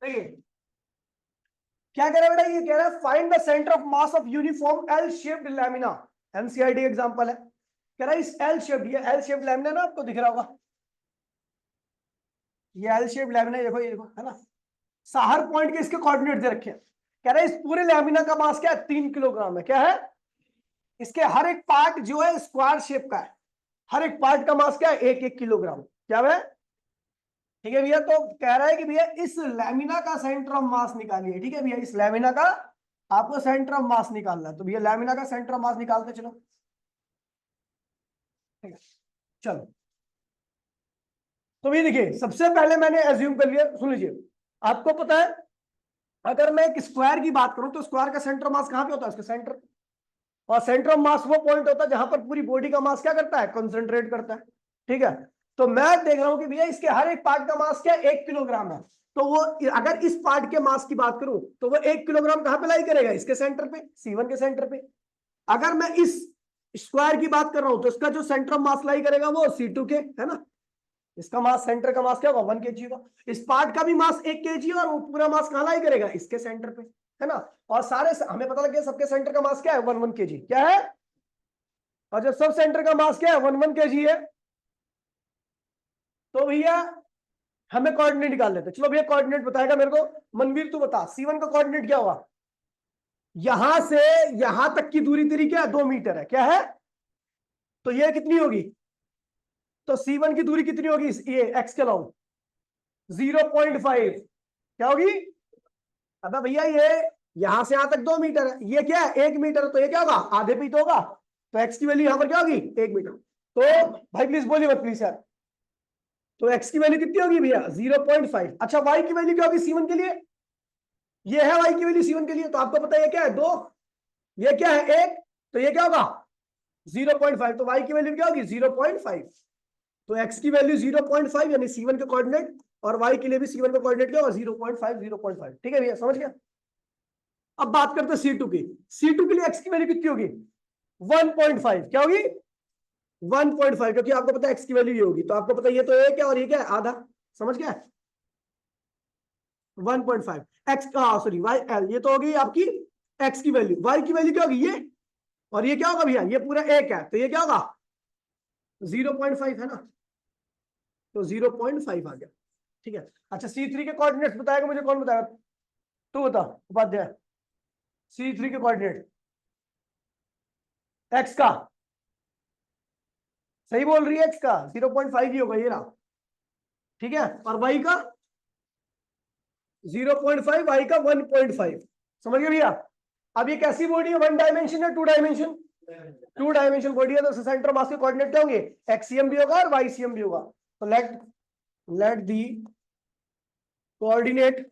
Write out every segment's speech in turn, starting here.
देखिए क्या कह रहा है बेटा, ये कह रहा है find the centre of mass of uniform L shaped lamina. NCERT example है, कह रहा है इस एल शेप्ड, ये एल शेप्ड लैमिना ना आपको दिख रहा होगा, ये एल शेप्ड लैमिना, देखो ये देखो है ना, हर पॉइंट के इसके कोऑर्डिनेट दे रखे हैं। कह रहा है इस पूरे लैमिना का मास क्या है, 3 किलोग्राम है। क्या है, इसके हर एक पार्ट जो है स्क्वायर शेप का है, हर एक पार्ट का मास क्या है, 1-1 किलोग्राम। क्या है, ठीक है भैया। तो कह रहा है कि भैया इस लैमिना का सेंटर ऑफ मास निकालिए। ठीक है भैया, इस लैमिना का आपको सेंटर ऑफ मास निकालना है, तो भैया लैमिना का सेंटर ऑफ मास निकालते चलो। ठीक है, चलो। तो भैया देखिए, सबसे पहले मैंने एज्यूम कर लिया, सुन लीजिए, आपको पता है अगर मैं एक स्क्वायर की बात करूं तो स्क्वायर का सेंटर ऑफ मास कहां पे होता है, उसके सेंटर। और सेंटर ऑफ मास वो पॉइंट होता है जहां पर पूरी बॉडी का मास क्या करता है, कंसंट्रेट करता है। ठीक है, तो मैं देख रहा हूं कि भैया इसके हर एक पार्ट का मास क्या 1 किलोग्राम है। तो वो अगर इस पार्ट के मास की बात करूं तो वो 1 किलोग्राम कहां पे लाई करेगा, इसके सेंटर पे, C1 के सेंटर पे। अगर मैं इस स्क्वायर की बात कर रहा हूं तो इसका जो सेंटर ऑफ मास लाई करेगा वो C2 के, है ना। इसका मास, सेंटर का मास क्या होगा, 1 kg का। इस पार्ट का भी मास 1 kg और वो पूरा मास कहां लाई करेगा, इसके सेंटर पे, है ना। और सारे हमें पता लग गया सबके सेंटर का मास क्या है, 1-1 kg। क्या है, और जब सब सेंटर का मास क्या है, 1-1 kg है, तो भैया हमें कोऑर्डिनेट निकाल लेते। चलो भैया कोऑर्डिनेट बताएगा मेरे को, मनवीर तू बता, C1 का कोऑर्डिनेट क्या होगा। यहां से यहां तक की दूरी तेरी क्या है, 2 मीटर है। क्या है, तो ये कितनी होगी, तो C1 की दूरी कितनी होगी, ये x के लॉन्ग 0.5। क्या होगी, अबे भैया ये यहां से यहां तक 2 मीटर है, ये क्या है 1 मीटर, तो ये क्या होगा, आधे पे तो होगा। तो x की वैल्यू यहां पर क्या होगी, 1 मीटर। तो भाई प्लीज बोलिए मत प्लीज यार, तो x की वैल्यू कितनी होगी भैया, 0.5। अच्छा y की वैल्यू क्या होगी C1 के लिए, ये है y की वैल्यू C1 के लिए, तो आपको पता है ये क्या है 2, ये क्या है 1, तो ये क्या होगा 0.5। तो y की वैल्यू क्या होगी 0.5। तो x की वैल्यू 0.5 यानी C1 के कोऑर्डिनेट, और y के लिए भी C1 का कोऑर्डिनेट क्या होगा 0.5 0.5। ठीक है भैया, समझ गया। अब बात करते हैं C2 की। C2 के लिए x की वैल्यू कितनी होगी 1.5। क्या होगी 1.5, क्योंकि आपको पता है x की वैल्यू ये होगी, तो आपको पता है ये तो 1 है और ये क्या है आधा। समझ गया, 1.5 x का, सॉरी y l, ये तो होगी आपकी x की वैल्यू। y की वैल्यू क्या होगी ये, और ये क्या होगा भैया, ये पूरा 1 है, तो ये क्या होगा 0.5, है ना। तो 0.5 आ गया। ठीक है, अच्छा C3 के कोऑर्डिनेट्स बताएगा मुझे, कौन बताएगा, तू बता उपाध्याय। C3 के कोऑर्डिनेट, x का, सही बोल रही है, x का 0.5 ही होगा, ये रहा। ठीक है, और y का 0.5, y का 1.5। समझ गए भैया। अब ये कैसी बॉडी है, 1 डायमेंशन है 2 डायमेंशन, 2 डायमेंशन बॉडी है, तो सेंटर मास के कोऑर्डिनेट क्या होंगे, एक्सियम भी होगा और वाईसीएम भी होगा। तो let the coordinate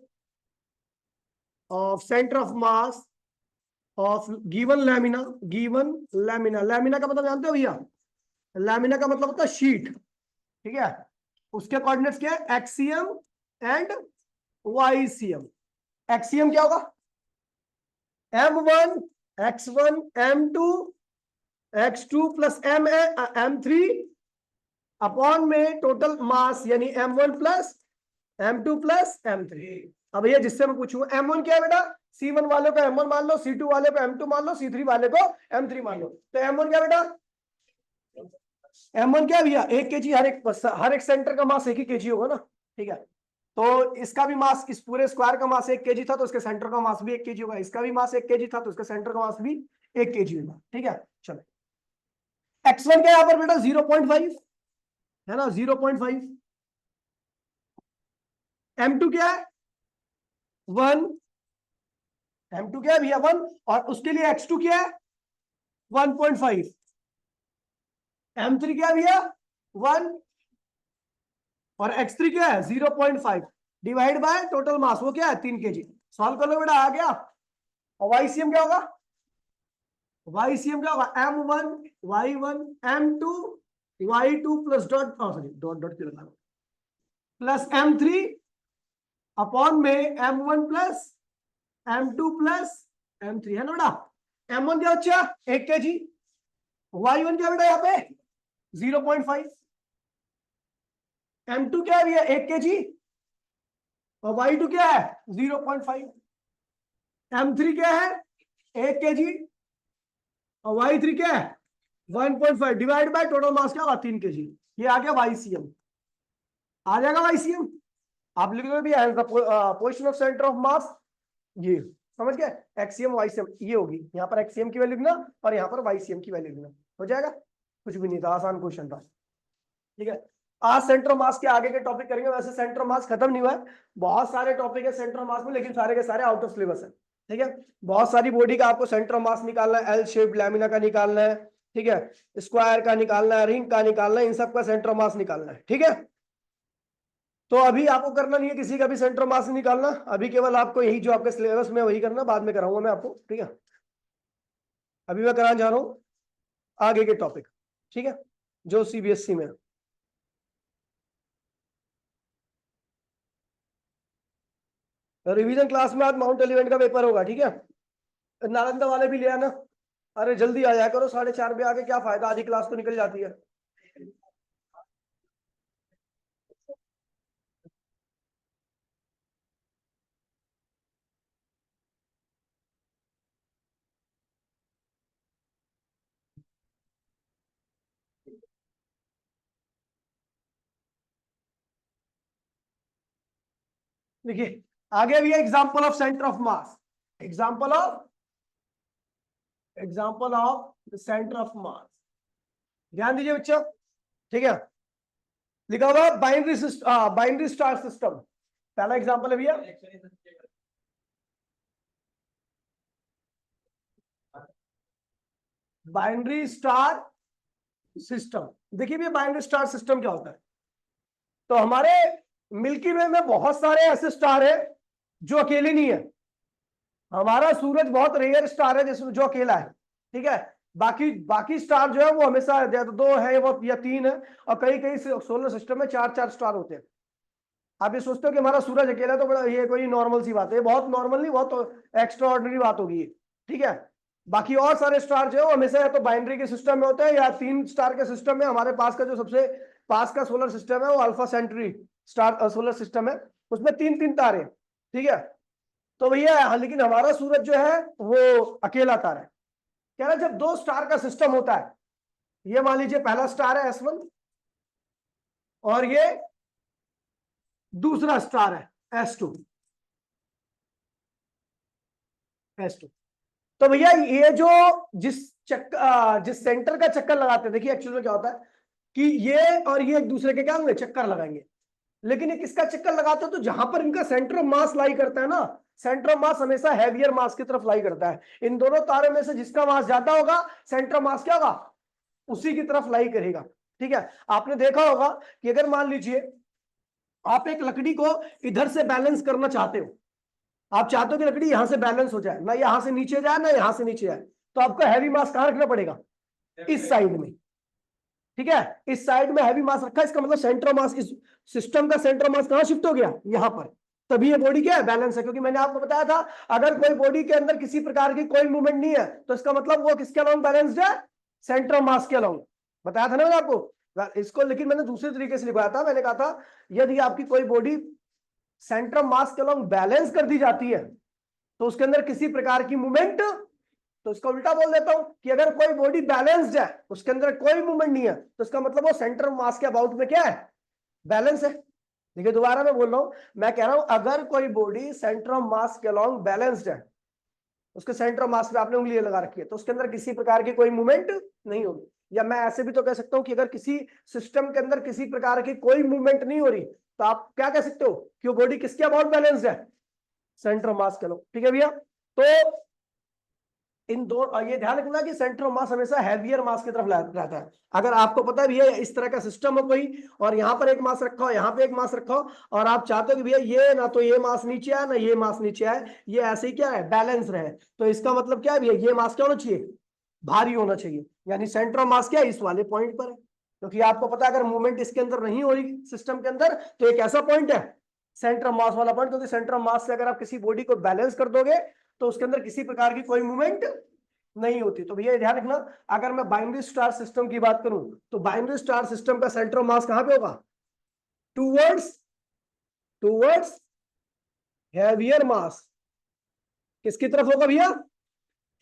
of centre of mass of given lamina, given lamina, lamina का मतलब जानते हो भैया, लैमिना का मतलब होता है शीट। ठीक है, उसके कोऑर्डिनेट्स क्या है, एक्सियम एंड वाईसीएम। एक्सियम क्या होगा, m1 x1 m2 x2 plus m3 upon में टोटल मास यानी m1 plus m2 plus m3। अब ये जिससे मैं पूछूं m1 क्या है बेटा, C1 वाले को m1 मान लो, C2 वाले को m2 मान लो, C3 वाले को m3 मान लो। तो m1 क्या बेटा, m1 क्या है भैया 1 kg, हर एक सेंटर का मास 1 kg होगा ना। ठीक है, तो इसका भी मास, इस पूरे स्क्वायर का मास 1 kg था, तो इसके सेंटर का मास भी 1 kg होगा। इसका भी मास 1 kg था, तो इसका सेंटर का मास भी 1 kg होगा। ठीक है, चलो x1 क्या है यहाँ पर बेटा 0.5, है ना 0.5। m2 क्या है 1, m2 क्या है भैया 1, और उसके लिए x2 क्या है 1.5, m3 क्या है भैया 1, और x3 क्या है 0.5 डिवाइड बाय टोटल मास, वो क्या है 3 kg। सॉल्व कर लो बेटा, आ गया। और वाईसीएम क्या होगा, वाईसीएम क्या होगा m1 y1 m2 y2 plus dot, sorry dot dot क्यों लगा, प्लस m3 अपॉन में m1 plus m2 plus m3, है ना बेटा। m1 क्या बच्चा 1 kg, y1 क्या बेटा यहाँ पे 0.5, m2 क्या है भैया 1 kg, और y2 क्या है 0.5, m3 क्या है 1 kg और y3 क्या है 1.5 डिवाइड बाय टोटल मास क्या होगा 3 kg। ये आ गया YCM, आ जाएगा YCM। आप लिख दो भी पोजीशन ऑफ सेंटर ऑफ मास, ये समझ गए, एक्सीएम वाईसीएम ये होगी, यहाँ पर एक्सीएम की वैल्यू लिखना और यहाँ पर वाईसीएम की वैल्यू लिखना, हो जाएगा। कुछ भी नहीं था, आसान क्वेश्चन था। ठीक है, आज सेंटर मास के आगे के टॉपिक करेंगे। वैसे सेंटर मास खत्म नहीं हुआ है, बहुत सारे टॉपिक है सेंटर मास में, लेकिन सारे के सारे आउट ऑफ सिलेबस है। ठीक है, बहुत सारी बॉडी का आपको सेंटर मास निकालना है, एल शेप लैमिना का निकालना है, ठीक है, स्क्वायर का निकालना है, रिंग का निकालना है, इन सब का सेंटर मास निकालना है। ठीक है, तो अभी आपको करना नहीं है किसी का भी सेंटर मास निकालना, अभी केवल आपको यही जो आपके सिलेबस में वही करना, बाद में कराऊंगा मैं आपको। ठीक है, अभी मैं कराने जा रहा हूं आगे के टॉपिक, ठीक है, जो सीबीएसई में। रिवीजन क्लास में आज माउंट एलिवेंट का पेपर होगा, ठीक है, नालंदा वाले भी ले आना। अरे जल्दी आ जाया करो, 4:30 पे आके क्या फायदा, आधी क्लास तो निकल जाती है। देखिए आगे भी है example of centre of mass, example of centre of मास, ध्यान दीजिए बच्चों। ठीक है, लिखा हुआ बाइनरी स्टार सिस्टम, पहला एग्जाम्पल है भैया। बाइनरी स्टार सिस्टम, देखिए भैया बाइनरी स्टार सिस्टम क्या होता है। तो हमारे मिल्की वे में बहुत सारे ऐसे स्टार है जो अकेले नहीं है। हमारा सूरज बहुत रेयर स्टार है जिसमें जो अकेला है, ठीक है। बाकी बाकी स्टार जो है वो हमेशा या तो 2 है वो या 3 है, और कई कई सोलर सिस्टम में 4-4 स्टार होते हैं। आप ये सोचते हो कि हमारा सूरज अकेला, तो बड़ा ये कोई नॉर्मल सी बात है, बहुत नॉर्मल नहीं, बहुत एक्स्ट्रा ऑर्डिनरी बात होगी, ठीक है। बाकी और सारे स्टार जो है वो हमेशा या तो बाइनरी के सिस्टम में होते हैं या 3 स्टार के सिस्टम में। हमारे पास का जो सबसे पास का सोलर सिस्टम है वो Alpha Centauri star solar system है, उसमें 3-3 तारे, ठीक है। तो भैया लेकिन हमारा सूरज जो है वो अकेला तारा है। कह रहा जब 2 स्टार का सिस्टम होता है, ये मान लीजिए पहला स्टार है S1 और ये दूसरा स्टार है S2। तो भैया ये जो जिस सेंटर का चक्कर लगाते हैं, देखिए एक्चुअली में क्या होता है कि ये और ये एक दूसरे के क्या होंगे, चक्कर लगाएंगे। लेकिन ये किसका चक्कर लगाते हैं, तो जहां पर इनका सेंटर ऑफ मास लाई करता है ना, सेंटर ऑफ मास हमेशा हैवियर मास की तरफ लाई करता है। इन दोनों तारों में से जिसका मास ज्यादा होगा, सेंटर ऑफ मास क्या होगा, उसी की तरफ लाई करेगा। ठीक है, आपने देखा होगा कि अगर मान लीजिए आप एक लकड़ी को इधर से बैलेंस करना चाहते हो, आप चाहते हो कि लकड़ी यहां से बैलेंस हो जाए, ना यहां से नीचे जाए ना यहां से नीचे जाए, तो आपको हैवी मास कहां रखना पड़ेगा, इस साइड में। ठीक है, इस साइड में हैवी मास रखा, इसका मतलब सेंटर ऑफ मास, इस सिस्टम का सेंटर ऑफ मास कहां शिफ्ट हो गया, यहां पर। तभी ये बॉडी क्या है, बैलेंस है। क्योंकि मैंने आपको बताया था अगर कोई बॉडी के अंदर किसी प्रकार की कोई मूवमेंट नहीं है, तो इसका मतलब वो किसके अलाउंग बैलेंस्ड है, सेंटर ऑफ मास के अलाउंग। बताया था ना मैंने आपको इसको, लेकिन मैंने दूसरे तरीके से लिखवाया था। मैंने कहा था यदि आपकी कोई बॉडी सेंटर ऑफ मास के अलाउंग बैलेंस कर दी जाती है, तो उसके अंदर किसी प्रकार की मूवमेंट, तो इसका उल्टा बोल देता हूं कि अगर कोई बॉडी बैलेंस्ड है, उसके अंदर कोई मूवमेंट नहीं है, तो इसका मतलब वो सेंटर ऑफ मास के अबाउट में क्या है, बैलेंस है। देखिए दोबारा मैं बोल रहा हूं, मैं कह रहा हूं अगर कोई बॉडी सेंटर ऑफ मास के अलोंग बैलेंस्ड है, उसके सेंटर ऑफ मास पे आपने उंगली लगा रखी है, तो उसके अंदर किसी प्रकार की कोई मूवमेंट नहीं होगी। या मैं ऐसे भी तो कह सकता हूं कि अगर किसी सिस्टम के अंदर किसी प्रकार की कोई मूवमेंट नहीं हो रही, तो आप क्या कह सकते हो कि वो बॉडी किसके अबाउट बैलेंस्ड है, सेंटर ऑफ मास के अलोंग। ठीक है भैया, तो इन दो, ये ध्यान रखना कि सेंटर ऑफ मास हमेशा हैवियर मास की तरफ रहता है। अगर आपको पता है भैया इस तरह का सिस्टम हो कोई, और यहाँ पर एक मास रखा हो, यहाँ पे एक मास रखा हो, और आप चाहते हो कि भैया ये ना तो ये मास नीचे आए ना ये मास नीचे आए, ये ऐसे ही क्या है, बैलेंस रहे, तो इसका मतलब क्या है भैया, ये मास क्या होना चाहिए, भारी होना चाहिए। यानी सेंटर ऑफ मास क्या है, इस वाले पॉइंट पर है। क्योंकि आपको पता है अगर मूवमेंट इसके अंदर नहीं हो रही सिस्टम के अंदर, तो एक ऐसा पॉइंट है सेंटर ऑफ मास वाला पॉइंट। क्योंकि सेंटर ऑफ मास से अगर आप किसी बॉडी को बैलेंस कर दोगे, तो उसके अंदर किसी प्रकार की कोई मूवमेंट नहीं होती। तो भैया ध्यान रखना, अगर मैं बाइनरी स्टार सिस्टम की बात करूं, तो बाइनरी स्टार सिस्टम का सेंटर ऑफ मास कहां पे होगा, टूवर्ड्स हैवियर मास किसकी तरफ होगा भैया?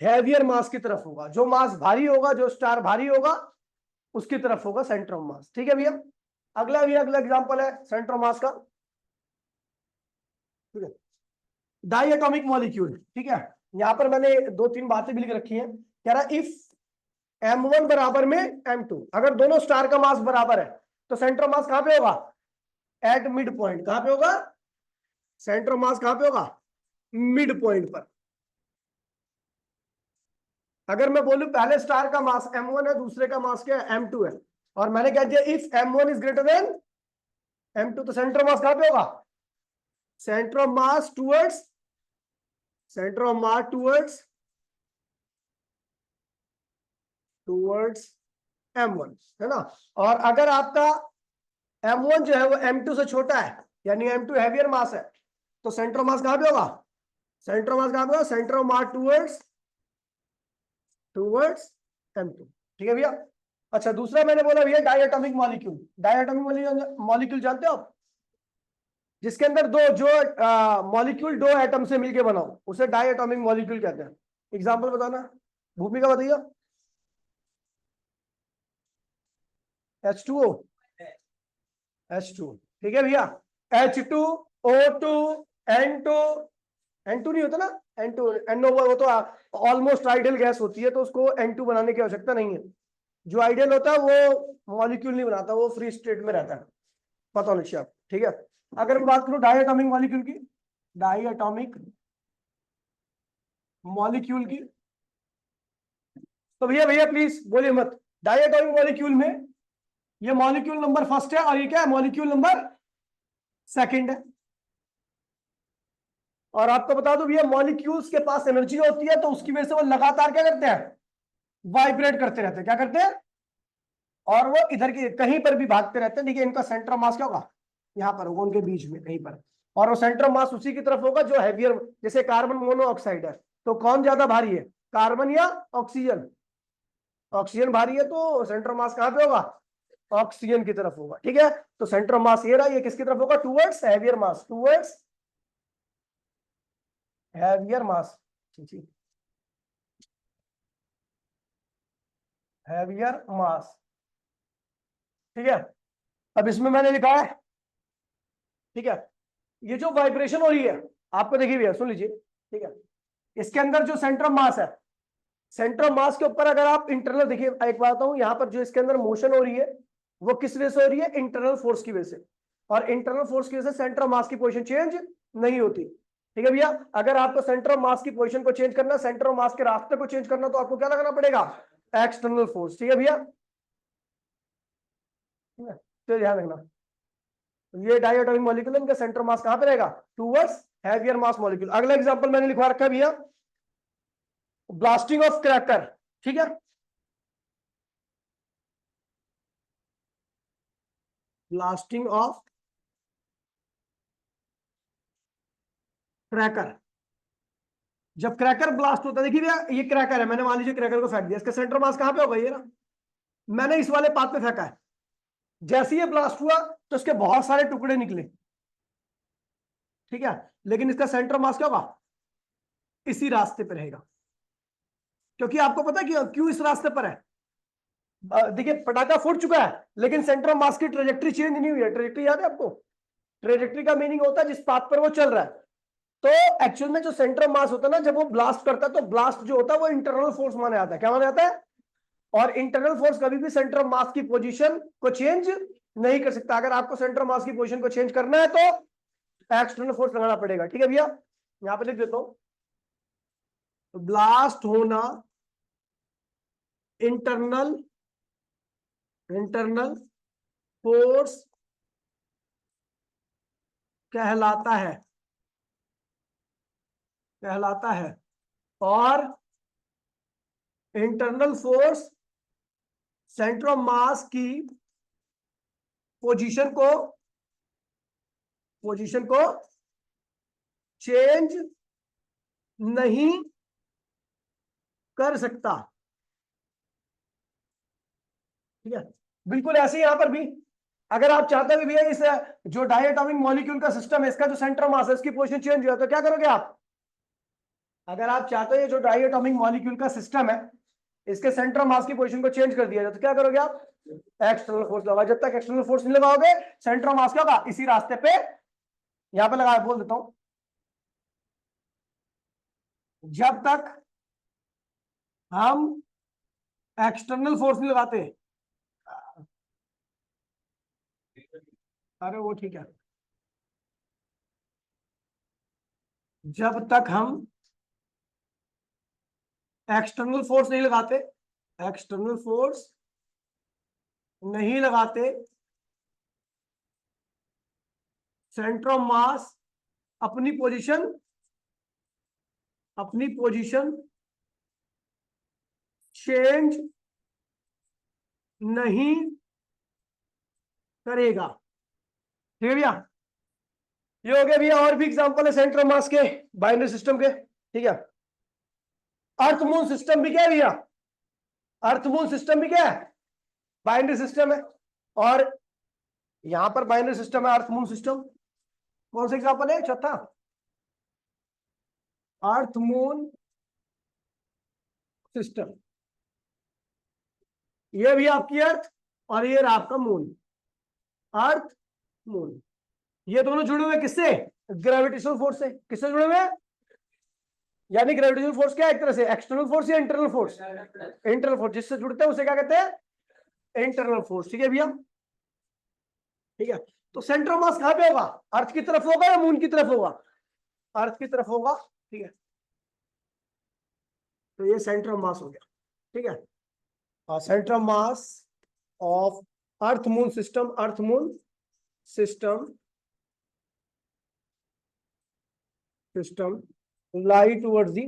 हैवियर मास की तरफ होगा। जो मास भारी होगा, जो स्टार भारी होगा, उसकी तरफ होगा सेंटर ऑफ मास। ठीक है भैया। अगला भैया, अगला एग्जांपल है सेंटर ऑफ मास का। ठीक है, डाई एटॉमिक मॉलिक्यूल। ठीक है, यहां पर मैंने दो तीन बातें भी लिख रखी हैं। कह रहा इफ M1 बराबर में M2, अगर दोनों स्टार का मास बराबर है तो सेंटर ऑफ मास कहां पे होगा? At mid point. कहां पे होगा? सेंटर ऑफ मास कहां पे होगा? मिड पॉइंट पर। अगर मैं बोलूं पहले स्टार का मास M1 है, दूसरे का मास क्या है? M2 है, और मैंने कह दिया if M1 is greater than M2, तो सेंटर ऑफ मास कहां पे होगा? Centre of mass towards, centre of mass towards towards M1, है ना। और अगर आपका M1 जो है वो M2 से छोटा है, यानी M2 हैवियर मास है, तो सेंटर ऑफ मास कहां पे होगा? सेंटर ऑफ मास कहां पे होगा? Centre of mass towards towards M2। ठीक है भैया। अच्छा, दूसरा मैंने बोला भैया डायटोमिक मॉलिक्यूल। डायटोमिक मॉलिक्यूल जानते हो आप? जिसके अंदर दो जो मॉलिक्यूल दो एटम से मिलके बना हो, उसे डायटोमिक मॉलिक्यूल कहते हैं। एग्जांपल बताना, भूमिका बताइए। H2O, H2, ठीक है भैया। H2O2, N2, N2 नहीं होता ना, N2 NO, वो तो ऑलमोस्ट आइडियल गैस होती है, तो उसको N2 बनाने की आवश्यकता नहीं है। जो आइडियल होता है वो मॉलिक्यूल नहीं बनाता, वो फ्री स्टेट में रहता है। पता होना चाहिए आप। ठीक है। अगर मैं बात करूं डायटोमिक मॉलिक्यूल की, डायटोमिक मॉलिक्यूल की, तो भैया भैया प्लीज बोलिए मत। डायटोमिक मॉलिक्यूल में ये मॉलिक्यूल नंबर फर्स्ट है, और ये क्या है? मॉलिक्यूल नंबर सेकंड है। और आपको बता दूं भैया, मॉलिक्यूल्स के पास एनर्जी होती है, तो उसकी वजह से वो लगातार क्या करते हैं? वाइब्रेट करते रहते हैं। क्या करते हैं? और वो इधर की कहीं पर भी भागते रहते हैं। देखिए, इनका सेंटर मास क्या होगा? यहाँ पर होगा, उनके बीच में कहीं पर। और वो सेंटर मास उसी की तरफ होगा जो हैवियर, जैसे कार्बन मोनोऑक्साइड है, तो कौन ज्यादा भारी है, कार्बन या ऑक्सीजन? ऑक्सीजन भारी है, तो सेंटर मास कहां पे होगा? ऑक्सीजन की तरफ होगा। ठीक है, तो सेंटर मास ये रहा, ये किसकी तरफ होगा? टूवर्ड्स हैवियर मास, टूवर्ड्स हैवियर मास। ठीक, हैवियर मास। ठीक है, अब इसमें मैंने लिखा है, ठीक है, ये जो वाइब्रेशन हो रही है, आपको देखिए भैया, सुन लीजिए। ठीक है, इसके अंदर जो सेंटर ऑफ मास है, सेंटर ऑफ मास के ऊपर अगर आप इंटरनल देखिए, एक बात बताऊं, यहां पर जो इसके अंदर मोशन हो रही है, वो किस वजह से हो रही है? इंटरनल फोर्स की वजह से। और इंटरनल फोर्स की वजह से सेंटर ऑफ मास की पोजीशन चेंज नहीं होती। ठीक है भैया। अगर आपको सेंटर ऑफ मास की पोजीशन को चेंज करना, सेंटर ऑफ मास के रास्ते को चेंज करना, तो आपको क्या लगाना पड़ेगा? External force. ठीक है भैया, तो ध्यान रखना। ये डायटोमिक मॉलिक्यूल, इनका सेंटर मास कहां पे रहेगा? टूवर्ड्स हैवियर मास मॉलिक्यूल। अगला एग्जांपल मैंने लिखवा रखा है भैया, ब्लास्टिंग ऑफ क्रैकर। ठीक है, ब्लास्टिंग ऑफ क्रैकर। जब क्रैकर ब्लास्ट होता है, देखिए भैया, ये क्रैकर है, मैंने मान लीजिए क्रैकर को फेंक दिया, इसका सेंटर मास कहां पे होगा? ये ना, मैंने इस वाले पाथ पे फेंका है। जैसे ही ये ब्लास्ट हुआ, तो इसके बहुत सारे टुकड़े निकले। ठीक है, लेकिन इसका सेंटर मास क्या होगा? इसी रास्ते पर रहेगा। क्योंकि आपको पता है कि क्यों इस रास्ते पर है? देखिए, पटाखा फूट चुका है, लेकिन सेंटर ऑफ मास की ट्रेजेक्ट्री चेंज नहीं हुई है। ट्रेजेक्ट्री याद है आपको? ट्रेजेक्ट्री का मीनिंग होता है जिस पाथ पर वो चल रहा है। तो एक्चुअल में जो सेंटर ऑफ मास होता है ना, जब वो ब्लास्ट करता है, तो ब्लास्ट जो होता है वो इंटरनल फोर्स माना जाता है। क्या माना जाता है? और इंटरनल फोर्स कभी भी सेंटर ऑफ मास की पोजीशन को चेंज नहीं कर सकता। अगर आपको सेंटर ऑफ मास की पोजीशन को चेंज करना है, तो एक्सटर्नल फोर्स लगाना पड़ेगा। ठीक है भैया, यहां पे लिख देता हूं, ब्लास्ट होना इंटरनल इंटरनल फोर्स कहलाता है, कहलाता है। और इंटरनल फोर्स सेंटर ऑफ मास की पोजीशन को पोजीशन को चेंज नहीं कर सकता। ठीक है, बिल्कुल ऐसे ही यहां पर भी, अगर आप चाहते हो भैया इस जो डायटोमिक मॉलिक्यूल का सिस्टम है, इसका जो सेंटर मास है, इसकी पोजीशन चेंज हुआ, तो क्या करोगे आप? अगर आप चाहते हो ये जो डायटोमिक मॉलिक्यूल का सिस्टम है, इसके सेंटर मास की पोजीशन को चेंज कर दिया जाए, तो क्या करोगे आप? एक्सटर्नल फोर्स लगा। जब तक एक्सटर्नल फोर्स नहीं लगाओगे, सेंटर मास क्या होगा? इसी रास्ते पे, यहां पे लगा बोल देता हूं, जब तक हम एक्सटर्नल फोर्स नहीं लगाते, अरे वो ठीक है, जब तक हम एक्सटर्नल फोर्स नहीं लगाते, एक्सटर्नल फोर्स नहीं लगाते, सेंटर ऑफ मास अपनी पोजीशन चेंज नहीं करेगा। ठीक है भैया? ये हो गया भैया। और भी एग्जांपल है सेंटर ऑफ मास के बाइनरी सिस्टम के। ठीक है, अर्थ मून सिस्टम भी क्या है भैया? अर्थ मून सिस्टम भी क्या है? बाइनरी सिस्टम है। और यहां पर बाइनरी सिस्टम है, अर्थ मून सिस्टम। कौन सा एग्जांपल है? चौथा, अर्थ मून सिस्टम। ये भी आपकी अर्थ और ये रहा आपका मून। अर्थ, मून, ये दोनों जुड़े हुए किससे? ग्रेविटेशनल फोर्स से। किससे जुड़े हुए? यानी ग्रेविटेशनल फोर्स क्या है? एक तरह से एक्सटर्नल फोर्स या इंटरनल फोर्स? Internal force. जिससे जुड़ते हैं उसे क्या कहते हैं? Internal force. ठीक है भैया? ठीक है, तो सेंटर ऑफ मास कहां पे होगा? अर्थ की तरफ होगा या मून की तरफ होगा? अर्थ की तरफ होगा। ठीक है, तो ये सेंटर ऑफ मास हो गया। ठीक है, centre of mass of earth moon system, earth moon system, system lie towards the,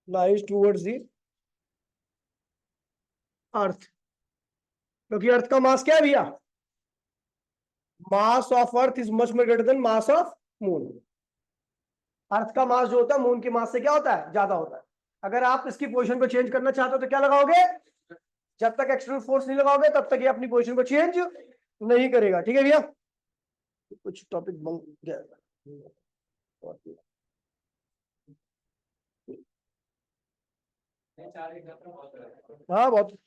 lies towards the earth. क्योंकि अर्थ का मास क्या है भैया? Mass of earth is much more greater than mass of moon. Earth का mass जो होता है moon की मास से क्या होता है? ज्यादा होता है। अगर आप इसकी पोजीशन को चेंज करना चाहते हो तो क्या लगाओगे? जब तक एक्सटर्नल फोर्स नहीं लगाओगे तब तक ये अपनी पोजीशन को चेंज नहीं करेगा। ठीक है भैया? कुछ टॉपिक बन गया। हाँ बहुत।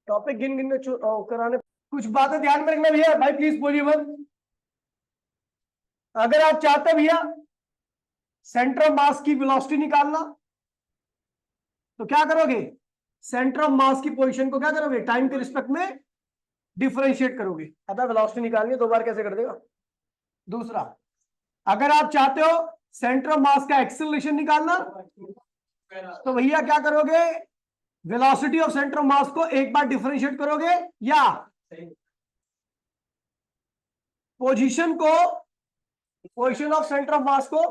टॉपिक गिन गिन के कराने। कुछ बातें ध्यान में रखना भैया, भाई प्लीज बोलिए मत। अगर आप चाहते हैं भैया सेंटर ऑफ मास की वेलोसिटी निकालना, तो क्या करोगे? सेंटर ऑफ मास की पोजीशन को क्या करोगे? टाइम के रिस्पेक्ट में डिफरेंशिएट करोगे। अगर वेलोसिटी निकालनी है, दो बार कैसे कर देगा? दूसरा, अगर आप चाहते हो सेंटर ऑफ मास का एक्सेलरेशन निकालना, तो भैया क्या करोगे? वेलोसिटी ऑफ सेंटर ऑफ मास को एक बार डिफरेंशिएट करोगे, या पोजीशन को, पोजीशन ऑफ सेंटर ऑफ मास को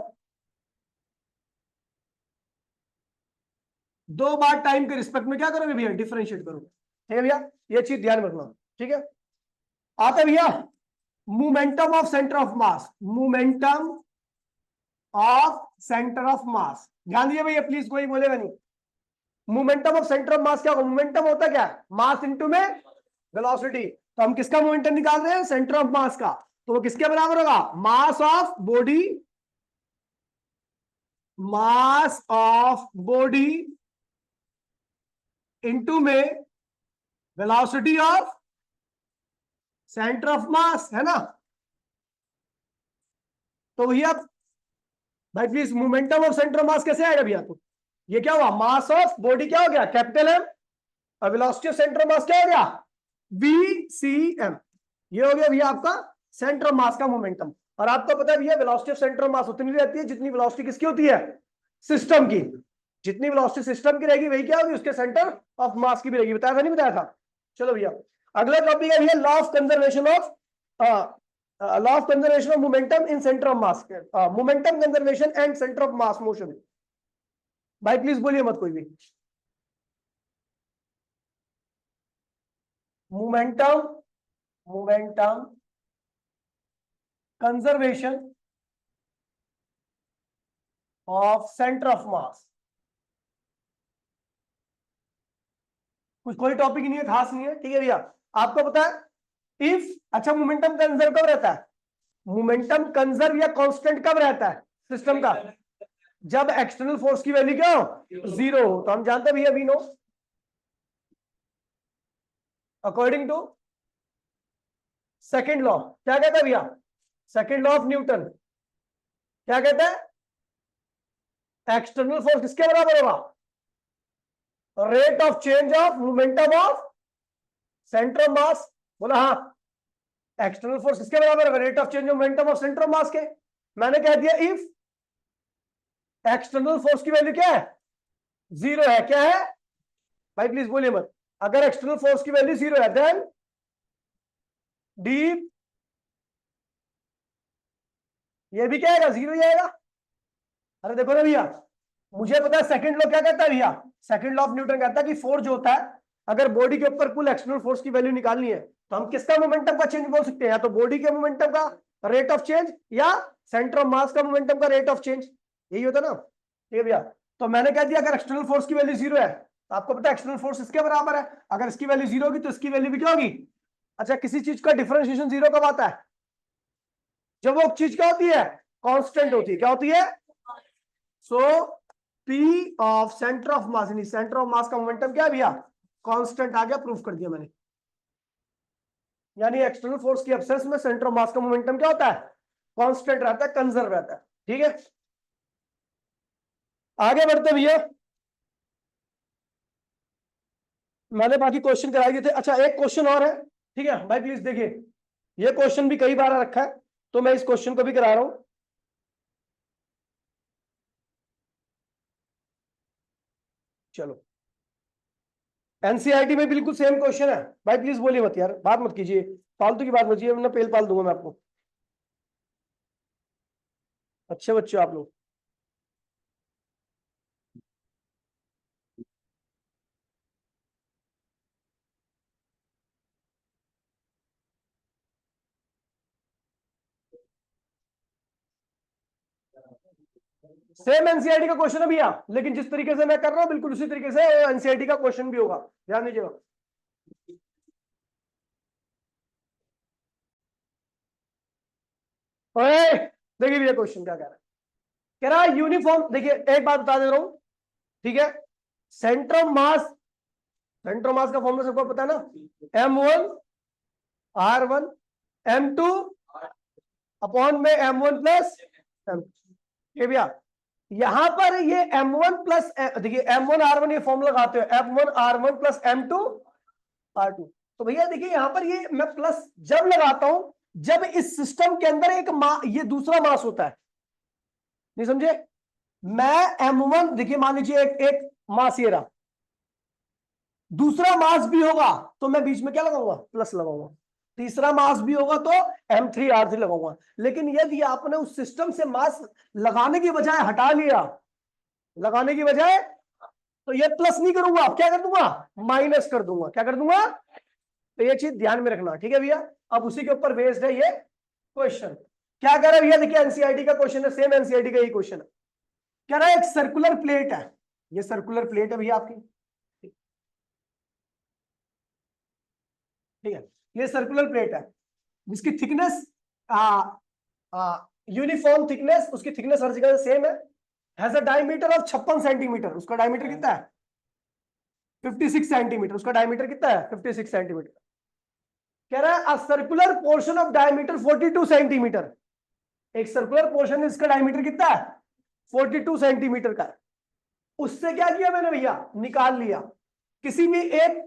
दो बार टाइम के रिस्पेक्ट में क्या करोगे भैया? डिफरेंशिएट करोगे। ठीक है भैया? ये चीज ध्यान रखना। ठीक है, आता भैया momentum of centre of mass, momentum of centre of मास। ध्यान दिए भैया प्लीज, कोई बोलेगा नहीं। Momentum of centre of mass क्या होगा? मोमेंटम होता क्या है? मास इनटू में वेलोसिटी। तो हम किसका मोमेंटम निकाल रहे हैं? सेंटर ऑफ मास का। तो वो किसके बराबर होगा? Mass of body, mass of body into में velocity of centre of mass, है ना? तो भैया भाई please, momentum of centre of mass कैसे आएगा भैया? तो ये क्या हुआ? मास ऑफ बॉडी क्या हो गया? कैपिटल एम, और velocity of centre of mass क्या हो गया? V C M. ये हो गया भैया आपका सेंटर ऑफ मास का मोमेंटम। और आपको पता है भैया वेलोसिटी ऑफ सेंटर ऑफ मास उतनी रहती है जितनी वेलोसिटी किसकी होती है? सिस्टम की। जितनी वेलोसिटी सिस्टम की रहेगी वही क्या होगी? उसके सेंटर ऑफ मास की भी रहेगी। बताया था नहीं बताया था? चलो भैया, अगला टॉपिक है भैया law of conservation of, law of conservation of momentum in centre of mass, momentum conservation and centre of mass motion. भाई प्लीज बोलिए मत कोई भी। Momentum, momentum conservation of centre of मास। कुछ कोई टॉपिक नहीं है, खास नहीं है, ठीक है भैया। आपको पता है इफ, अच्छा मोमेंटम कंजर्व कब रहता है? मोमेंटम कंजर्व या कांस्टेंट कब रहता है सिस्टम का? जब एक्सटर्नल फोर्स की वैल्यू क्या हो, जीरो हो। तो हम जानते हैं भैया, we know according to second law, क्या कहता है भैया, सेकेंड लॉ ऑफ न्यूटन क्या कहता है? एक्सटर्नल फोर्स किसके बराबर होगा? Rate of change of momentum of centre of मास। बोला हाँ, एक्सटर्नल फोर्स किसके बराबर होगा? Rate of change of momentum of centre of मास के। मैंने कह दिया इफ एक्सटर्नल फोर्स की वैल्यू क्या है, जीरो है। क्या है भाई, प्लीज बोलिए मत। अगर एक्सटर्नल फोर्स की वैल्यू जीरो है देन डी, ये भी क्या आएगा, जीरो ही आएगा। अरे देखो ना भैया, मुझे पता है सेकंड लॉ क्या कहता है भैया, सेकंड लॉ ऑफ न्यूटन कहता है कि फोर्स जो होता है, अगर बॉडी के ऊपर कुल एक्सटर्नल फोर्स की वैल्यू निकालनी है तो हम किसका मोमेंटम का चेंज बोल सकते हैं? या तो बॉडी के मोमेंटम का रेट ऑफ चेंज या सेंटर ऑफ मास का मोमेंटम का रेट ऑफ चेंज, यही होता ना। ठीक है भैया, तो मैंने कह दिया अगर एक्सटर्नल फोर्स की वैल्यू जीरो है तो आपको पता है एक्सटर्नल फोर्स इसके बराबर है, अगर इसकी वैल्यू जीरो होगी तो इसकी वैल्यू भी क्या होगी? अच्छा, किसी चीज का डिफरेंशिएशन जीरो कब आता है? जब वो चीज क्या होती है, कांस्टेंट होती है। क्या होती है? सो P ऑफ सेंटर ऑफ मास, यानी सेंटर ऑफ मास का मोमेंटम क्या है भैया, कांस्टेंट आ गया, प्रूफ कर दिया मैंने। यानी एक्सटर्नल फोर्स की एब्सेंस में सेंटर ऑफ मास का मोमेंटम क्या होता है, कांस्टेंट रहता है, कंजर्व रहता है। ठीक है, आगे बढ़ते भैया, मैंने बाकी क्वेश्चन कराए दिए थे। अच्छा, एक क्वेश्चन और है, ठीक है भाई, प्लीज देखिए, ये क्वेश्चन भी कई बार रखा है तो मैं इस क्वेश्चन को भी करा रहा हूं। चलो, एनसीईआरटी में बिल्कुल सेम क्वेश्चन है भाई, प्लीज बोलिए मत यार, बात मत कीजिए, फालतू की बात मत कीजिए वरना पेल पाल दूंगा मैं आपको। अच्छे बच्चे हो आप लोग। सेम एनसीईआरटी का क्वेश्चन है भैया, लेकिन जिस तरीके से मैं कर रहा हूं बिल्कुल उसी तरीके से एनसीईआरटी का क्वेश्चन भी होगा, ध्यान दीजिएगा। ओए, देखिए भैया क्वेश्चन क्या कह रहा है यूनिफॉर्म, देखिए एक बात बता दे रहा हूं, ठीक है, centre of mass, centre of मास का फॉर्मूला सबको पता है ना, M1 R1 M2 अपॉन में M1 प्लस M, ये भैया यहां पर ये M1 प्लस, देखिए M1 R1 ये फॉर्मूला लगाते हो, M1 R1 plus M2 R2। तो भैया देखिए यहां पर ये मैं प्लस जब लगाता हूं जब इस सिस्टम के अंदर एक ये दूसरा मास होता है, नहीं समझे? मैं M1, देखिए मान लीजिए एक मास ये रहा, दूसरा मास भी होगा तो मैं बीच में क्या लगाऊंगा, प्लस लगाऊंगा, तीसरा मास भी होगा तो M3R3 लगाऊंगा। लेकिन यदि आपने उस सिस्टम से मास लगाने की बजाय हटा लिया, लगाने की बजाय, तो ये प्लस नहीं करूंगा, क्या कर दूंगा, माइनस कर दूंगा। क्या कर दूंगा? तो ये चीज ध्यान में रखना, ठीक है भैया। अब उसी के ऊपर बेस्ड है ये क्वेश्चन। क्या कह रहा है भैया, देखिए एनसीईआरटी का क्वेश्चन है, सेम एनसीईआरटी का ही क्वेश्चन है। कह रहा है एक सर्कुलर प्लेट है, ये सर्कुलर प्लेट है भैया आपकी, ठीक है, ये सर्कुलर प्लेट है जिसकी थिकनेस यूनिफॉर्म थिकनेस, उसकी थिकनेस हर जगह सेम है, has a diameter of 56 centimetre, उसका डायमीटर कितना है, 56 सेंटीमीटर, उसका डायमीटर कितना है, 56 सेंटीमीटर। कह रहा है a circular portion of diameter 42 centimetre, एक सर्कुलर पोर्शन इसका डायमीटर कितना है, 42 सेंटीमीटर का है। उससे क्या किया मैंने भैया, निकाल लिया किसी भी एक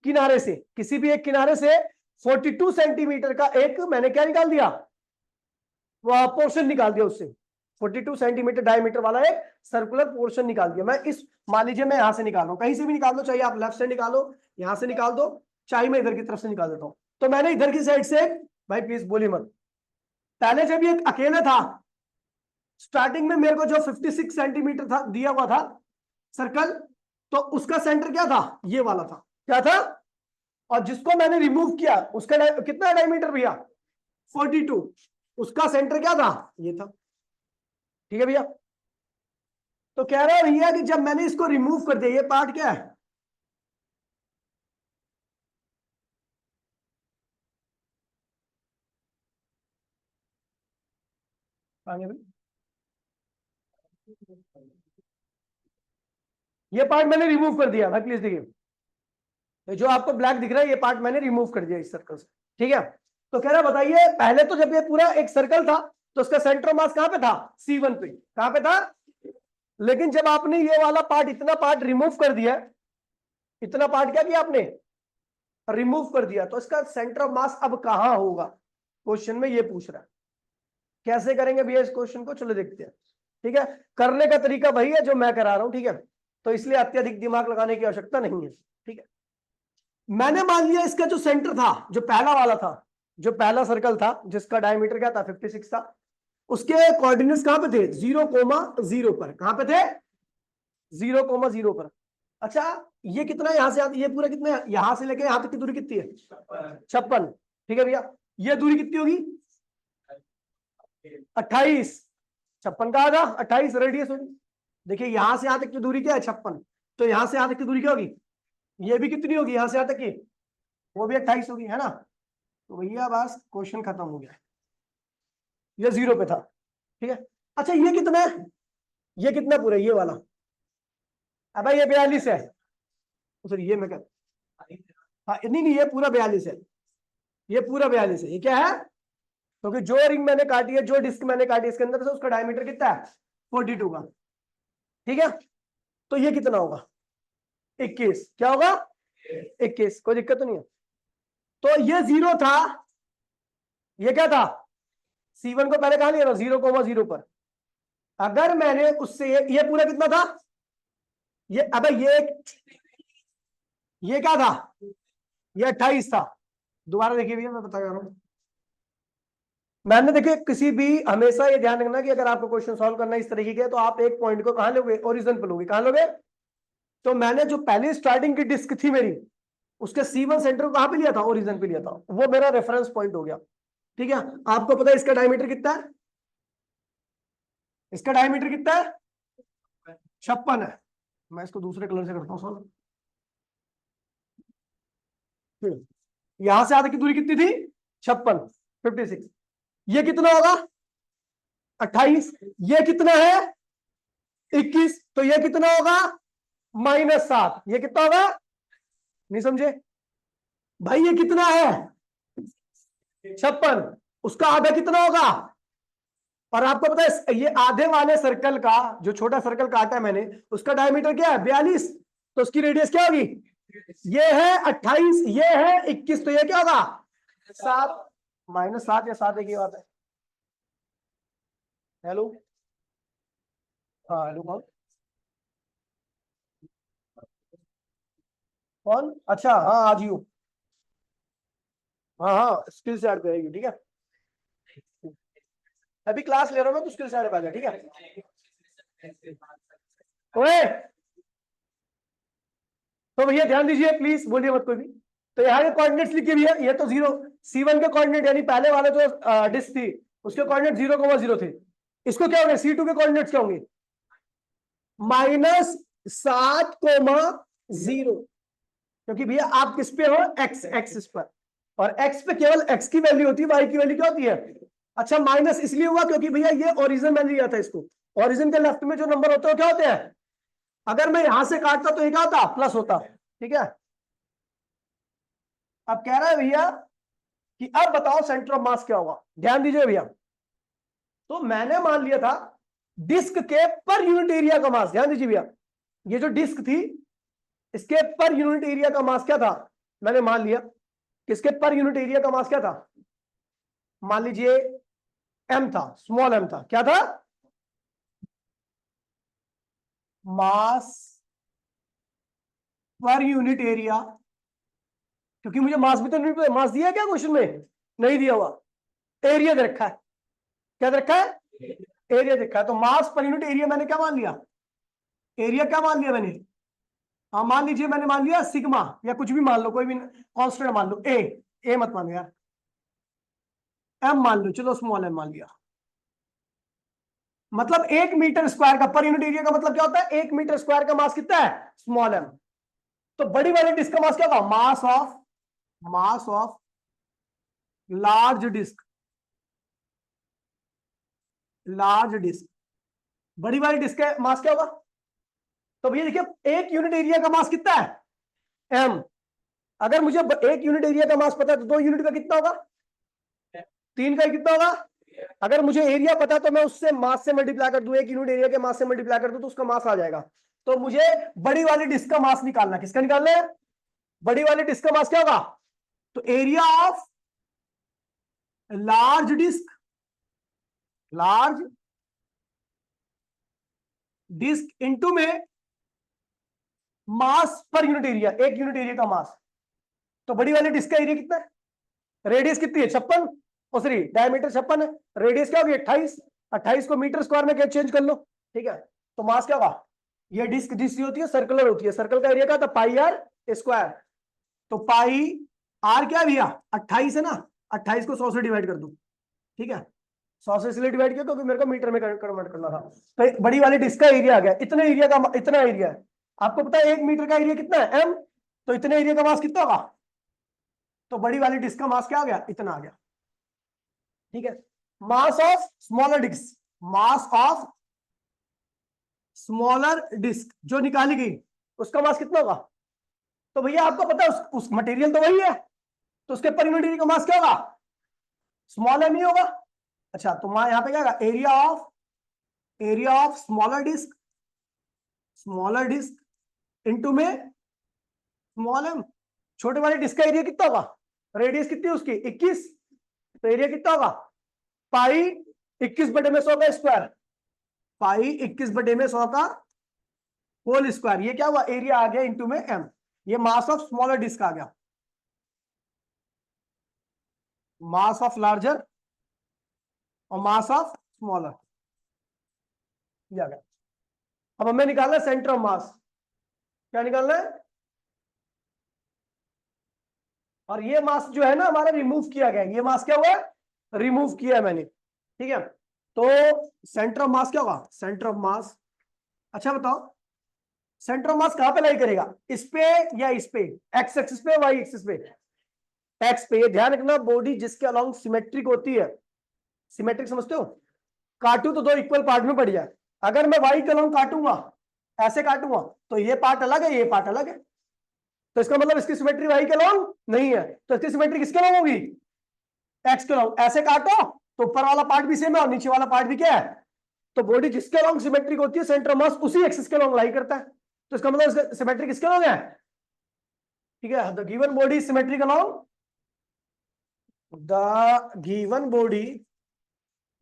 किनारे से, किसी भी एक किनारे से 42 सेंटीमीटर का एक मैंने क्या निकाल दिया, वो पोर्शन निकाल दिया, उससे 42 सेंटीमीटर डायमीटर वाला एक सर्कुलर पोर्शन निकाल दिया। मैं इस, मान लीजिए मैं यहां से निकाल रहा हूं, कहीं से भी निकाल दो, चाहे आप लेफ्ट से निकालो, यहां से निकाल दो, चाहे मैं इधर की तरफ से निकाल देता हूं। तो मैंने इधर की साइड से, भाई प्लीज बोलिए मत, पहले जब ये अकेले था स्टार्टिंग में मेरे को जो 56 सेंटीमीटर था दिया हुआ था सर्कल, तो उसका सेंटर क्या था, ये वाला था, क्या था, और जिसको मैंने रिमूव किया उसका कितना डायमीटर भैया, 42, उसका सेंटर क्या था, ये था। ठीक है भैया, तो कह रहा है भैया कि जब मैंने इसको रिमूव कर दिया, ये पार्ट क्या है, आगे भी ये पार्ट मैंने रिमूव कर दिया भाई, प्लीज देखिए जो आपको ब्लैक दिख रहा है ये पार्ट मैंने रिमूव कर दिया इस सर्कल से, ठीक है। तो कह रहा बताइए पहले तो जब ये पूरा एक सर्कल था तो उसका सेंटर मास कहां पे था, C1 पे, कहां पे था। लेकिन जब आपने ये वाला पार्ट, इतना पार्ट रिमूव कर दिया, इतना पार्ट क्या किया आपने, रिमूव कर दिया, तो इसका सेंटर ऑफ मास अब कहां होगा, क्वेश्चन में ये पूछ रहा है। कैसे करेंगे भैया इस क्वेश्चन को, चलो देखते हैं, ठीक है। करने का तरीका वही है जो मैं करा रहा हूं, ठीक है, तो इसलिए अत्यधिक दिमाग लगाने की आवश्यकता नहीं है, ठीक है। मैंने मान लिया इसका जो सेंटर था, जो पहला वाला था, जो पहला सर्कल था जिसका डायमीटर क्या था 56 था, उसके कोऑर्डिनेट्स कहां पे थे, 0,0 पर, कहां पे थे 0,0 पर। अच्छा ये कितना यहां से ये पूरा कितना, यहां से लेके यहां तक की दूरी कितनी है 56, ठीक है भैया। ये दूरी कितनी होगी 28, 56 का आधा 28 रेडियस होगी। देखिए यहां से यहां तक की दूरी क्या है 56, तो यहां से यहां तक की दूरी क्या होगी, ये भी कितनी होगी यहां से यहां तक की, वो भी 28 होगी, है ना। तो भैया बस क्वेश्चन खत्म हो गया, ये 0 पे था, ठीक है। अच्छा ये कितना है, ये कितना पूरा ये वाला, अब ये 42 है, तो फिर ये मैं क्या, हाँ नहीं नहीं ये पूरा 42 है, ये पूरा 42 है, ये क्या है, क्योंकि जो रिंग मैंने काटी है, जो डिस्क मैंने काटी इसके अंदर से उसका डायमीटर कितना है 42 का, ठीक है। तो ये कितना होगा 21, क्या होगा 21, कोई दिक्कत तो नहीं है। तो ये 0 था, ये क्या था C1 को पहले कहा लिया था 0,0 पर। अगर मैंने उससे ये पूरा कितना था, ये अबे ये क्या था, ये 28 था। दोबारा देखिए भैया मैं बता रहा हूं, मैंने देखिए किसी भी, हमेशा ये ध्यान रखना कि अगर आपको क्वेश्चन सॉल्व करना है इस तरीके के, तो आप एक पॉइंट को कहां लोगे, ओरिजिन पे लोगे, कहां लोगे। तो मैंने जो पहली स्टार्टिंग की डिस्क थी मेरी, उसके C1 सेंटर को कहां पे लिया था, ओरिजिन पे लिया था, वो मेरा रेफरेंस पॉइंट हो गया, ठीक है। आपको पता है इसका डायमीटर कितना है, इसका डायमीटर कितना है 56 है। मैं इसको दूसरे कलर से करता हूं सॉल्व। यहां से आगे की दूरी कितनी थी 56, 56, ये कितना होगा 28, ये कितना है 21, तो ये कितना होगा -7, ये कितना होगा, नहीं समझे भाई, ये कितना है 56, उसका आधा कितना होगा। और आपको पता है ये आधे वाले सर्कल का, जो छोटा सर्कल काटा है मैंने, उसका डायमीटर क्या है 42, तो उसकी रेडियस क्या होगी, ये है 28, ये है 21, तो ये क्या होगा 7, -7 या 7 एक ही बात है। हेलो, हाँ हेलो कौन, कौन, अच्छा हाँ आज ही हूँ, हाँ हाँ स्किल से ऐड करेगी, ठीक है। अभी क्लास ले रहा हूँ मैं, तो स्किल से ऐड आ जाए, ठीक है। ओए तो भैया ध्यान दीजिए प्लीज, बोलिए मत कोई भी। तो यहाँ के कोऑर्डिनेट्स लिखे भी है, ये तो 0, C1 के कोऑर्डिनेट यानी पहले वाले जो डिस्क थी उसके कोऑर्डिनेट 0,0 थे। इसको क्या होंगे C2 के कोऑर्डिनेट्स क्या होंगे -7,0, क्योंकि भैया आप किस पे हो, एक्स एक्सिस पर, और एक्स पे केवल एक्स की वैल्यू होती है, वाई की वैल्यू क्या होती है। अच्छा माइनस इसलिए हुआ क्योंकि भैया ये ओरिजिन मैंने लिया था, इसको ओरिजिन के लेफ्ट में जो नंबर होते हैं क्या होते हैं, अगर मैं यहां से काटता तो ये क्या होता प्लस होता, ठीक है। अब कह रहा है भैया कि अब बताओ सेंटर ऑफ मास क्या होगा, ध्यान दीजिए भैया। तो मैंने मान लिया था डिस्क के पर यूनिट एरिया का मास, ध्यान दीजिए भैया, ये जो डिस्क थी इसके पर यूनिट एरिया का मास क्या था, मैंने मान लिया कि इसके पर यूनिट एरिया का मास क्या था, मान लीजिए m था, स्मॉल m था, क्या था मास पर यूनिट एरिया, क्योंकि मुझे मास भी तो नहीं पता, मास दिया है क्या क्वेश्चन में, नहीं दिया हुआ, एरिया दे रखा है, क्या दे रखा है एरिया दे रखा है। तो मास पर यूनिट एरिया मैंने क्या मान लिया, एरिया क्या मान लिया मैंने, हाँ मान लीजिए मैंने मान लिया सिग्मा, या कुछ भी मान लो, कोई भी कांस्टेंट मान लो, ए मत मानो यार, एम मान लो, चलो स्मॉल एम मान लिया। मतलब 1 मीटर स्क्वायर का पर यूनिट एरिया का मतलब क्या होता है, 1 मीटर स्क्वायर का मास कितना है स्मॉल एम। तो बड़ी वाली डिस्क का मास क्या होगा, mass of large disc, large disc, बड़ी वाली डिस्क का मास क्या होगा? तो भैया देखिए एक यूनिट एरिया का मास कितना है? एम। अगर मुझे एक यूनिट एरिया का मास पता है तो 2 यूनिट का कितना होगा? 3 का कितना होगा? अगर मुझे एरिया पता है तो मैं उससे मास से मल्टीप्लाई कर दूं, एक यूनिट एरिया के मास से मल्टीप्लाई कर दूं तो उसका मास आ जाएगा। तो मुझे बड़ी वाली डिस्क का मास निकालना है। किसका निकालना है? बड़ी वाली डिस्क का मास क्या होगा? तो area of large disc, large disc into में मास पर यूनिट एरिया, एक यूनिट एरिया का मास। तो बड़ी वाली डिस्क का एरिया कितना है? रेडियस कितनी है? 56, और सॉरी डायमीटर 56 है, रेडियस क्या होगी? 28। 28 को मीटर स्क्वायर में क्या चेंज कर लो, ठीक है। तो मास क्या होगा? ये डिस्क जिसकी होती है सर्कुलर होती है, सर्कल का एरिया क्या था? पाई आर स्क्वायर। तो पाई आर क्या भैया? 28 है ना, 28 को 100 से डिवाइड कर दो, ठीक है। 100 से इसलिए डिवाइड किया क्योंकि मेरे को मीटर में कन्वर्ट करना था। तो बड़ी वाली डिस्क का एरिया आ गया, इतने एरिया का, इतना एरिया है। आपको पता है 1 मीटर का एरिया कितना है? एम। तो इतने एरिया का मास कितना होगा? तो बड़ी वाली डिस्क का मास क्या आ गया? इतना आ गया, ठीक है। Mass of smaller disc, mass of smaller disc जो निकाली गई उसका मास कितना होगा? तो भैया आपको पता है उस मटेरियल तो वही है, तो उसके पर यूनिट एरिया का मास क्या होगा? स्मॉल एम ही होगा। अच्छा तो यहां पे क्या होगा? Area of smaller disc, smaller disc into में स्मॉल एम। छोटे वाले डिस्क का एरिया कितना होगा? रेडियस कितनी है उसकी? 21। तो एरिया कितना होगा? पाई 21/100 का स्क्वायर, पाई 21/100 का होल स्क्वायर। ये क्या हुआ? एरिया आ गया इनटू में एम। ये मास ऑफ स्मॉलर डिस्क आ गया, मास ऑफ लार्जर और मास ऑफ स्मॉलर, ये आ गया। अब हमें निकालना है सेंटर ऑफ मास। क्या निकालना है? और ये मास जो है ना हमारा रिमूव किया गया, ये मास क्या हुआ है? रिमूव किया है मैंने, ठीक है। तो सेंटर ऑफ मास क्या होगा? सेंटर ऑफ मास, अच्छा बताओ सेंटर ऑफ मास कहां पे लाई करेगा? इस पे या इस पे? एक्स एक्सिस पे, वाई एक्सिस पे? एक्स पे। ये ध्यान रखना बॉडी जिसके अलोंग सिमेट्रिक होती है, सिमेट्रिक समझते हो? काटू तो 2 इक्वल पार्ट में पड़ जाए। अगर मैं वाई के अलोंग काटूंगा, ऐसे काटूंगा, तो ये पार्ट अलग है, ये पार्ट अलग है, तो इसका मतलब इसकी सिमेट्री वाई के अलोंग नहीं है। तो इसकी सिमेट्री किसके अलोंग होगी? एक्स के अलोंग। ऐसे काटो तो ऊपर वाला पार्ट भी सेम है और नीचे वाला पार्ट भी क्या है? तो बॉडी जिसके अलोंग सिमेट्रिक होती है सेंटर ऑफ मास उसी एक्सिस के अलोंग लाई करता है, तो इसका मतलब सिमेट्री किसके अलोंग है? ठीक है, the given body symmetric along, the given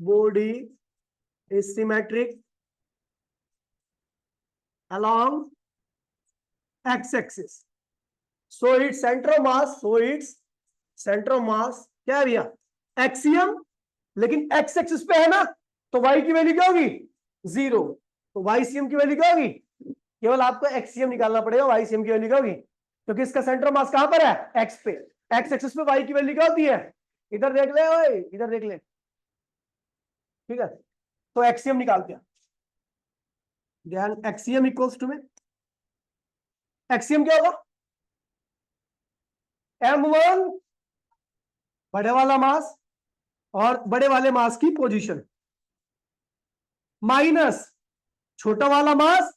body is symmetric along x-axis. So its center of mass क्या है भैया? एक्सियम। लेकिन x एक्सिस पे है ना, तो y की वैल्यू क्या होगी? 0। तो ycm की वैल्यू क्या होगी? केवल आपको एक्सियम निकालना पड़ेगा, ycm की वैल्यू क्या होगी? क्योंकि इसका सेंटर ऑफ मास कहां पर है? x पे। x एक्सिस पे y की वैल्यू क्या होती है? इधर देख ले ओए, इधर देख ले, ठीक है। तो एक्सियम निकालते हैं, ध्यान, एक्सियम इक्वल्स टू में, एक्सियम क्या होगा? m1 बड़े वाला मास और बड़े वाले मास की पोजीशन माइनस छोटा वाला मास,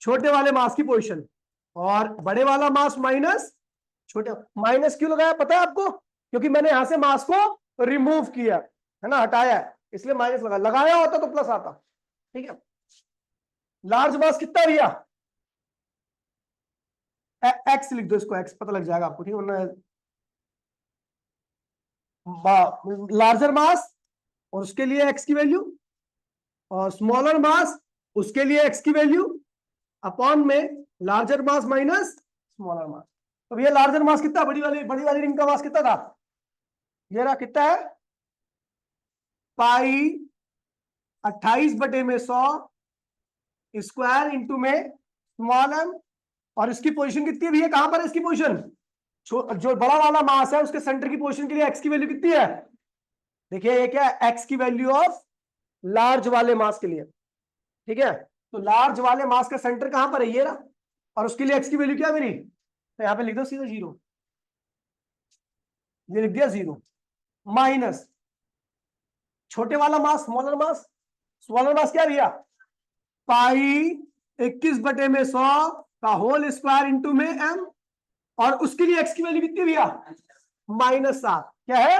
छोटे वाले मास की पोजीशन, और बड़े वाला मास माइनस छोटे। माइनस क्यों लगाया पता है आपको? क्योंकि मैंने यहां से मास को रिमूव किया है ना, हटाया है, इसलिए माइनस लगाया होता तो प्लस आता, ठीक है। लार्ज मास कितना भैया? एक्स लिख दो, इसको एक्स पता लग जाएगा आपको, ठीक है। लार्जर मास और उसके लिए एक्स की वैल्यू, और स्मॉलर मास उसके लिए एक्स की वैल्यू अपॉन में लार्जर मास माइनस स्मॉलर मास। तो भैया लार्जर मास कितना? बड़ी वाली रिंग का मास कितना था? ये रहा, कितना है? पाई 28/100 स्क्वायर इंटू में स्मॉल एम। और इसकी पोजीशन कितनी है भैया? कहां पर है इसकी पोजीशन? जो बड़ा वाला मास है उसके सेंटर की पोजीशन के लिए एक्स की वैल्यू कितनी है? देखिए ये क्या है? एक्स की वैल्यू ऑफ लार्ज वाले मास के लिए, ठीक है। तो लार्ज वाले मास का सेंटर कहां पर है? ये रहा, और उसके लिए एक्स की वैल्यू क्या है मेरी? तो यहां पे लिख दो सीधा 0, ये लिख दिया 0, माइनस छोटे वाला मास स्मॉलर मास क्या भैया, पाई 21/100 का होल स्क्वायर इंटू में m, और उसके लिए x की वैल्यू कितनी भैया, -7, क्या है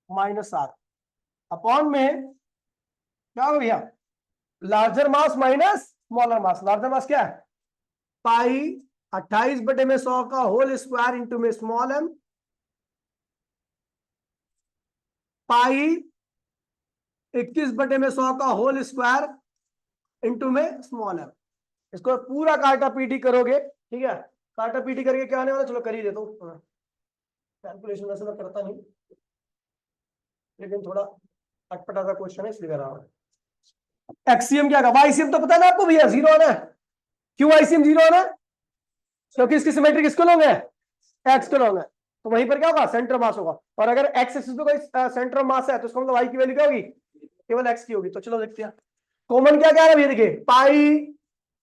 -7 अपॉन में क्या होगा भैया, लार्जर मास माइनस स्मॉलर मास। लार्जर मास क्या है, पाई 28/100 का होल स्क्वायर इंटू में स्मॉल m, पाई 21/100 का होल स्क्वायर इंटू में स्मॉल m। इसको पूरा काटा पीटी करोगे, ठीक है, काटा पीटी करके क्या आने वाला, चलो कर ही देता हूँ, कैलकुलेशन वैसे मैं करता नहीं, लेकिन थोड़ा अटपटा सा क्वेश्चन है इसलिए कर रहा हूँ। एक्सीएम क्या होगा, वाईसीएम तो पता है ना आपको भैया, 0 आना है। क्यों वाईसीएम 0 आना है, क्योंकि इसकी सिमेट्री किसको लोगे, एक्स को लोगे, तो वहीं पर क्या होगा, सेंटर मास होगा। और अगर एक्स एक्सिस पे कोई सेंटर मास है तो उसका मतलब वाई की वैल्यू क्या होगी, केवल एक्स की होगी। तो चलो देखते हैं कॉमन क्या क्या आ रहा है भैया, देखिए पाई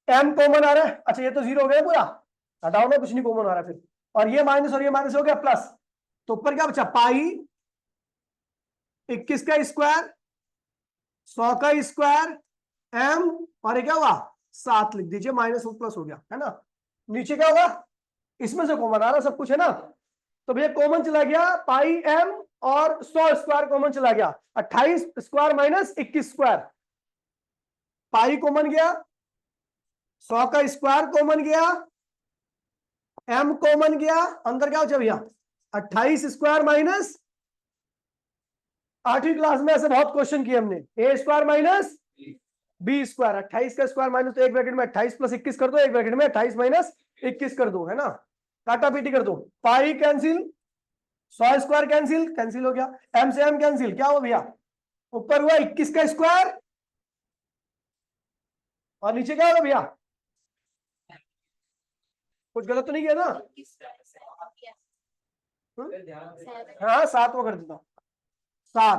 एम कॉमन आ रहा है, अच्छा ये तो 0 हो गया पूरा, हटाओ ना, कुछ नहीं कॉमन आ रहा है फिर, और ये माइनस और ये माइनस हो गया प्लस, तो ऊपर क्या बचा, पाई 21 का स्क्वायर 100 का स्क्वायर एम, और ये क्या हुआ 7 लिख दीजिए, माइनस और प्लस हो गया है ना। नीचे क्या होगा, इसमें से कॉमन आ रहा सब कुछ है ना, तो भैया कॉमन चला गया पाई एम, और 100 स्क्वायर कॉमन चला गया, 28 square minus 21 square, pi common गया, 100 का स्क्वायर कॉमन गया, एम कॉमन गया, अंदर क्या बचा भैया 28 स्क्वायर माइनस, 8वीं क्लास में ऐसे बहुत क्वेश्चन किए हमने, ए स्क्वायर माइनस बी स्क्वायर, 28 का स्क्वायर माइनस, तो एक ब्रैकेट में 28 + 21 कर दो, एक ब्रैकेट में 28 - 21 कर दो, है ना, काटा पीटी कर दो, पाई कैंसिल, 100 स्क्वायर कैंसिल हो गया, एम से एम कैंसिल, क्या हुआ भैया, ऊपर हुआ 21 का स्क्वायर, और नीचे क्या होगा भैया, कुछ गलत तो नहीं किया ना, हाँ 7 वो कर देता हूँ, 7